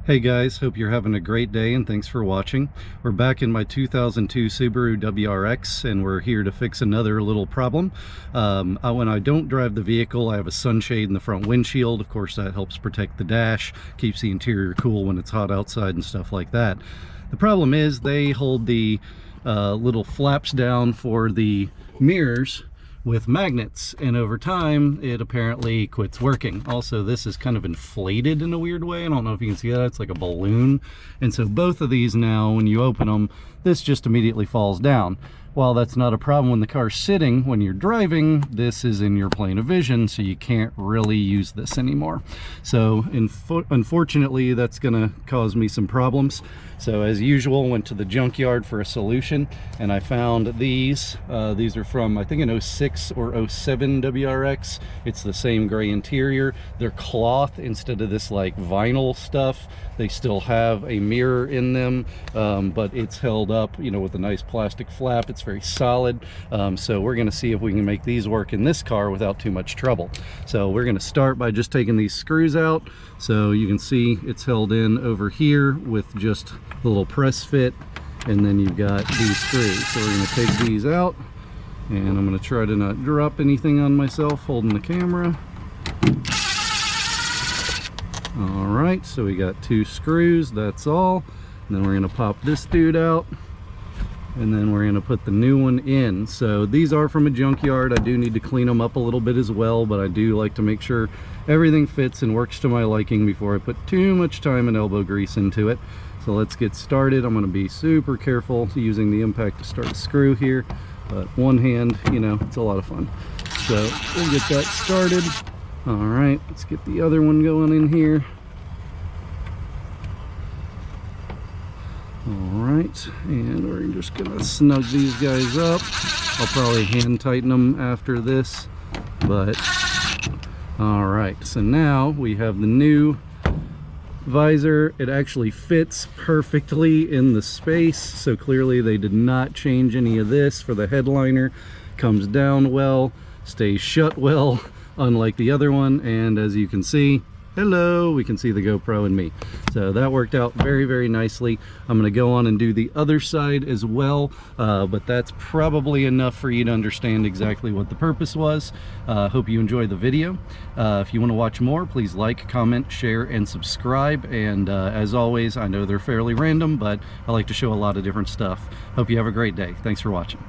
Hey guys, hope you're having a great day and thanks for watching. We're back in my 2002 Subaru WRX and we're here to fix another little problem. When I don't drive the vehicle, I have a sunshade in the front windshield. Of course, that helps protect the dash, keeps the interior cool when it's hot outside and stuff like that. The problem is they hold the little flaps down for the mirrors with magnets, and over time it apparently quits working. Also, this is kind of inflated in a weird way. I don't know if you can see that. It's like a balloon, and so both of these now, when you open them, this just immediately falls down. While that's not a problem when the car's sitting, when you're driving, this is in your plane of vision, so you can't really use this anymore. So unfortunately, that's gonna cause me some problems. So as usual, went to the junkyard for a solution, and I found these. These are from, I think, an 06 or 07 WRX. It's the same gray interior. They're cloth instead of this like vinyl stuff. They still have a mirror in them, but it's held up, you know, with a nice plastic flap. It's very solid. So we're gonna see if we can make these work in this car without too much trouble. So we're gonna start by just taking these screws out. So you can see it's held in over here with just the little press fit, and then you've got these screws. So we're gonna take these out, and I'm gonna try to not drop anything on myself holding the camera. All right, so we got two screws, that's all. And then we're gonna pop this dude out, and then we're gonna put the new one in. So these are from a junkyard. I do need to clean them up a little bit as well, but I do like to make sure everything fits and works to my liking before I put too much time and elbow grease into it. So let's get started. I'm gonna be super careful using the impact to start a screw here, but one hand, you know, it's a lot of fun. So we'll get that started. All right, let's get the other one going in here. All right, and we're just gonna snug these guys up. I'll probably hand tighten them after this, but all right. So now we have the new visor. It actually fits perfectly in the space, so clearly they did not change any of this for the headliner. Comes down well, stays shut well, unlike the other one, and as you can see, hello, we can see the GoPro and me. So that worked out very, very nicely. I'm gonna go on and do the other side as well, but that's probably enough for you to understand exactly what the purpose was. Hope you enjoyed the video. If you want to watch more, please like, comment, share, and subscribe. And as always, I know they're fairly random, but I like to show a lot of different stuff. Hope you have a great day. Thanks for watching.